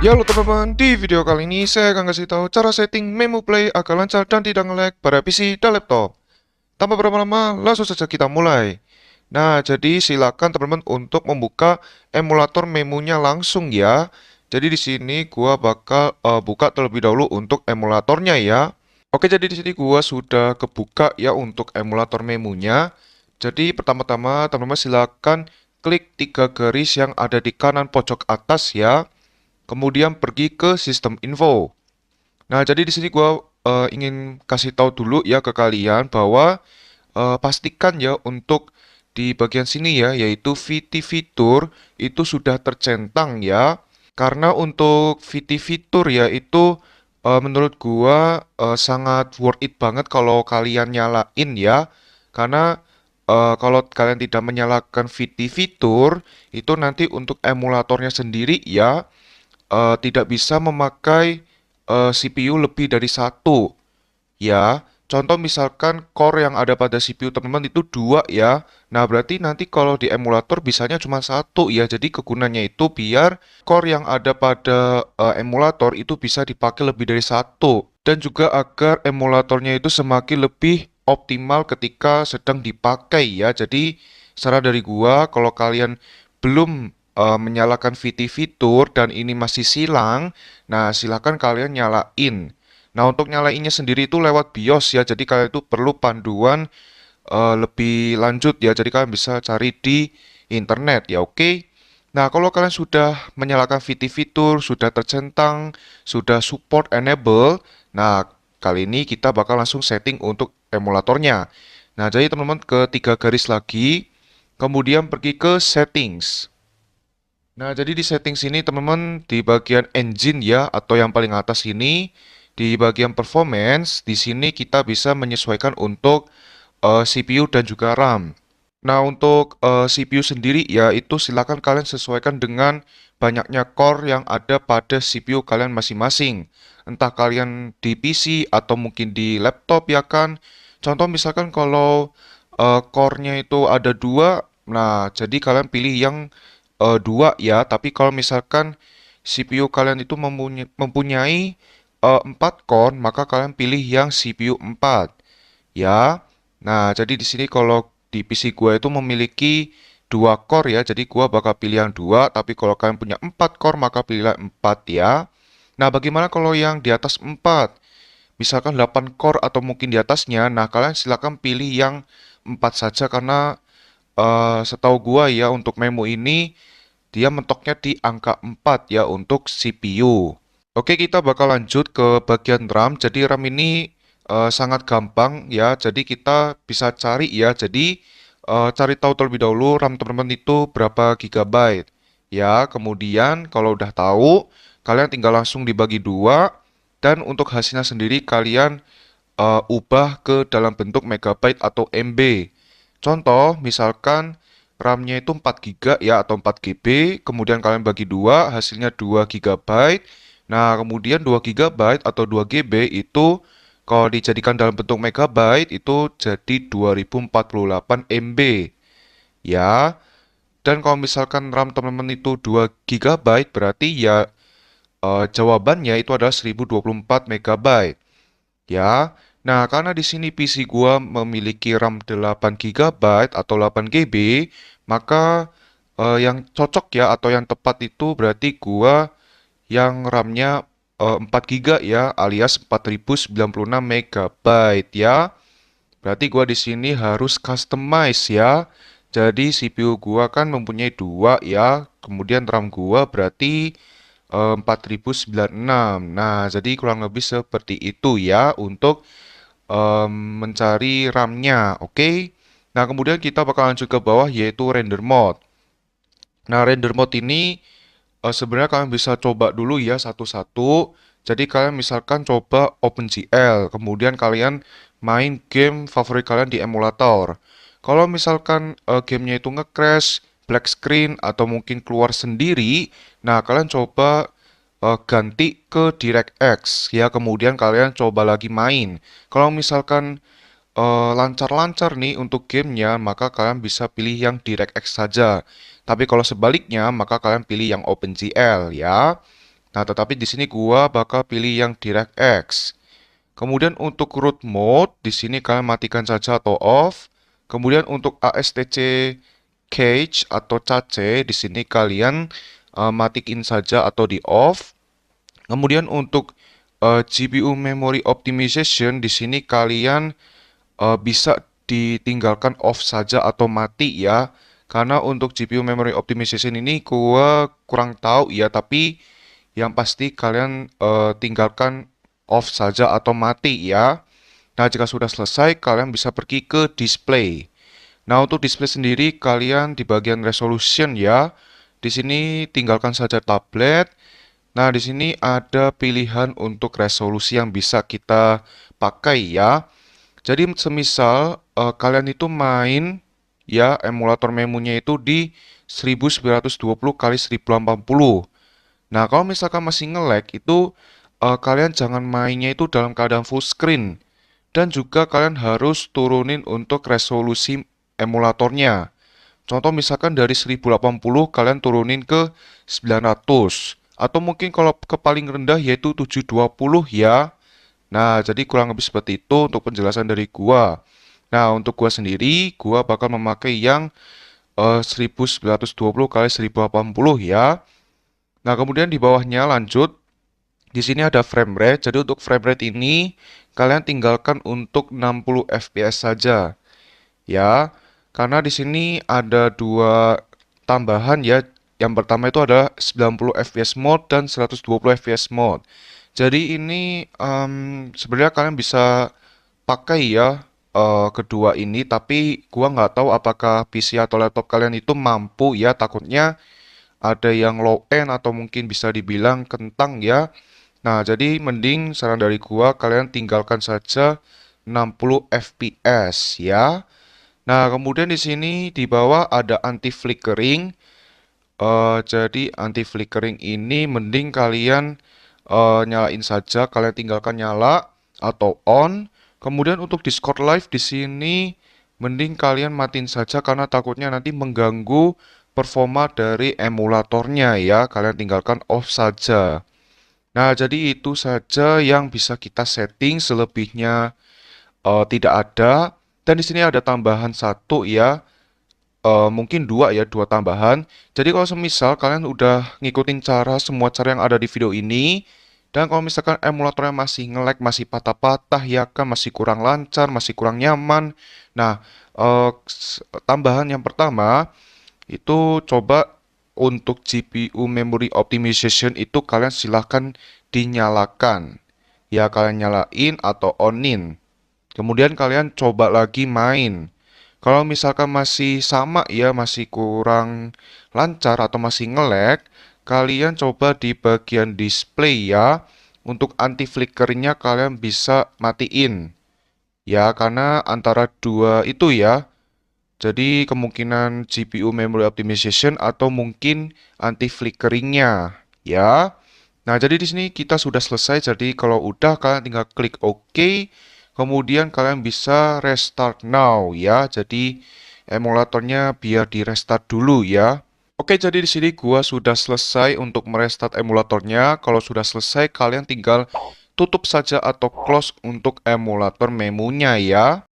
Ya halo teman-teman, di video kali ini saya akan kasih tahu cara setting Memo Play agar lancar dan tidak nge-lag pada PC dan laptop. Tanpa berlama-lama, langsung saja kita mulai. Nah, jadi silakan teman-teman untuk membuka emulator memonya langsung ya. Jadi di sini gua bakal buka terlebih dahulu untuk emulatornya ya. Oke, jadi di sini gua sudah kebuka ya untuk emulator memonya. Jadi pertama-tama teman-teman silakan klik 3 garis yang ada di kanan pojok atas ya. Kemudian pergi ke sistem info. Nah, jadi di sini gua ingin kasih tahu dulu ya ke kalian bahwa pastikan ya untuk di bagian sini ya, yaitu VT fitur itu sudah tercentang ya. Karena untuk VT fitur ya itu menurut gua sangat worth it banget kalau kalian nyalain ya. Karena kalau kalian tidak menyalakan VT fitur itu nanti untuk emulatornya sendiri ya tidak bisa memakai CPU lebih dari satu ya. Contoh misalkan core yang ada pada CPU teman-teman itu dua ya. Nah berarti nanti kalau di emulator bisanya cuma satu ya. Jadi kegunaannya itu biar core yang ada pada emulator itu bisa dipakai lebih dari satu. Dan juga agar emulatornya itu semakin lebih optimal ketika sedang dipakai ya. Jadi saran dari gua kalau kalian belum menyalakan VT fitur dan ini masih silang, nah silakan kalian nyalain. Nah, untuk nyalainnya sendiri itu lewat BIOS ya. Jadi kalian itu perlu panduan lebih lanjut ya. Jadi kalian bisa cari di internet ya, oke? Nah, kalau kalian sudah menyalakan VT fitur, sudah tercentang, sudah support enable, nah kali ini kita bakal langsung setting untuk emulatornya. Nah, jadi teman-teman ke 3 garis lagi, kemudian pergi ke settings. Nah, jadi di setting sini teman-teman di bagian engine ya atau yang paling atas ini di bagian performance di sini kita bisa menyesuaikan untuk CPU dan juga RAM. Nah, untuk CPU sendiri ya itu silakan kalian sesuaikan dengan banyaknya core yang ada pada CPU kalian masing-masing. Entah kalian di PC atau mungkin di laptop ya kan. Contoh misalkan kalau core-nya itu ada dua, nah jadi kalian pilih yang dua ya. Tapi kalau misalkan CPU kalian itu mempunyai 4 core, maka kalian pilih yang CPU 4 ya. Nah, jadi di sini kalau di PC gua itu memiliki 2 core ya, jadi gua bakal pilih yang dua. Tapi kalau kalian punya 4 core, maka pilihlah 4 ya. Nah, bagaimana kalau yang di atas 4? Misalkan 8 core atau mungkin di atasnya, nah kalian silakan pilih yang 4 saja karena setahu gua ya untuk memo ini dia mentoknya di angka 4 ya untuk CPU. Oke, kita bakal lanjut ke bagian RAM. Jadi RAM ini sangat gampang ya. Jadi kita bisa cari ya. Jadi cari tahu terlebih dahulu RAM teman-teman itu berapa gigabyte. Ya, kemudian kalau udah tahu, kalian tinggal langsung dibagi dua. Dan untuk hasilnya sendiri kalian ubah ke dalam bentuk megabyte atau MB. Contoh, misalkan RAM-nya itu 4 GB ya atau 4 GB, kemudian kalian bagi dua, hasilnya 2 GB. Nah, kemudian 2 GB atau 2 GB itu kalau dijadikan dalam bentuk megabyte itu jadi 2048 MB. Ya. Dan kalau misalkan RAM teman-teman itu 2 GB berarti ya jawabannya itu adalah 1024 MB. Ya. Nah, karena di sini PC gua memiliki RAM 8 GB atau 8 GB, maka yang cocok ya atau yang tepat itu berarti gua yang RAM-nya 4 GB ya, alias 4096 MB ya. Berarti gua di sini harus customize ya. Jadi CPU gua kan mempunyai dua ya, kemudian RAM gua berarti 4096. Nah, jadi kurang lebih seperti itu ya untuk mencari RAM-nya, oke? Nah, kemudian kita bakal lanjut ke bawah yaitu render mode. Nah, render mode ini sebenarnya kalian bisa coba dulu ya satu-satu. Jadi kalian misalkan coba OpenGL, kemudian kalian main game favorit kalian di emulator. Kalau misalkan gamenya itu nge-crash, black screen atau mungkin keluar sendiri, nah kalian coba ganti ke DirectX ya, kemudian kalian coba lagi main. Kalau misalkan lancar-lancar nih untuk gamenya, maka kalian bisa pilih yang DirectX saja. Tapi kalau sebaliknya, maka kalian pilih yang OpenGL ya. Nah, tetapi di sini gua bakal pilih yang DirectX. Kemudian untuk root mode, di sini kalian matikan saja atau off. Kemudian untuk ASTC cache atau cache, di sini kalian matiin saja atau di off. Kemudian untuk GPU memory optimization, di sini kalian bisa ditinggalkan off saja atau mati ya. Karena untuk GPU memory optimization ini gua kurang tahu ya, tapi yang pasti kalian tinggalkan off saja atau mati ya. Nah, jika sudah selesai, kalian bisa pergi ke display. Nah, untuk display sendiri kalian di bagian resolution ya. Di sini tinggalkan saja tablet. Nah, di sini ada pilihan untuk resolusi yang bisa kita pakai ya. Jadi semisal kalian itu main ya emulator memunya itu di 1920 kali 1080. Nah, kalau misalkan masih nge-lag itu kalian jangan mainnya itu dalam keadaan full screen. Dan juga kalian harus turunin untuk resolusi emulatornya. Contoh misalkan dari 1080 kalian turunin ke 900. Atau mungkin kalau ke paling rendah yaitu 720 ya. Nah, jadi kurang lebih seperti itu untuk penjelasan dari gua. Nah, untuk gua sendiri, gua bakal memakai yang 1920 kali 1080 ya. Nah, kemudian di bawahnya lanjut. Di sini ada frame rate. Jadi untuk frame rate ini kalian tinggalkan untuk 60 fps saja. Ya, karena di sini ada dua tambahan ya. Yang pertama itu ada 90 fps mode dan 120 fps mode. Jadi ini sebenarnya kalian bisa pakai ya kedua ini, tapi gua nggak tahu apakah PC atau laptop kalian itu mampu ya. Takutnya ada yang low end atau mungkin bisa dibilang kentang ya. Nah, jadi mending saran dari gua kalian tinggalkan saja 60 fps ya. Nah, kemudian di sini di bawah ada anti flickering. Jadi anti flickering ini mending kalian nyalain saja, kalian tinggalkan nyala atau on. Kemudian untuk Discord Live di sini mending kalian matiin saja karena takutnya nanti mengganggu performa dari emulatornya ya. Kalian tinggalkan off saja. Nah, jadi itu saja yang bisa kita setting, selebihnya tidak ada. Dan di sini ada tambahan satu ya, mungkin dua tambahan. Jadi kalau semisal kalian udah ngikutin semua cara yang ada di video ini, dan kalau misalkan emulatornya masih nge-lag, masih patah-patah ya kan, masih kurang lancar, masih kurang nyaman. Nah, tambahan yang pertama itu coba untuk GPU memory optimization itu kalian silahkan dinyalakan. Ya, kalian nyalain atau onin. Kemudian kalian coba lagi main. Kalau misalkan masih sama ya, masih kurang lancar atau masih nge-lag, kalian coba di bagian display ya. Untuk anti flickernya kalian bisa matiin. Ya, karena antara dua itu ya. Jadi kemungkinan GPU memory optimization atau mungkin anti flickeringnya ya. Nah, jadi di sini kita sudah selesai. Jadi kalau udah kalian tinggal klik OK. Kemudian kalian bisa restart now ya. Jadi emulatornya biar di restart dulu ya. Oke, jadi di sini gua sudah selesai untuk merestart emulatornya. Kalau sudah selesai, kalian tinggal tutup saja atau close untuk emulator memunya ya.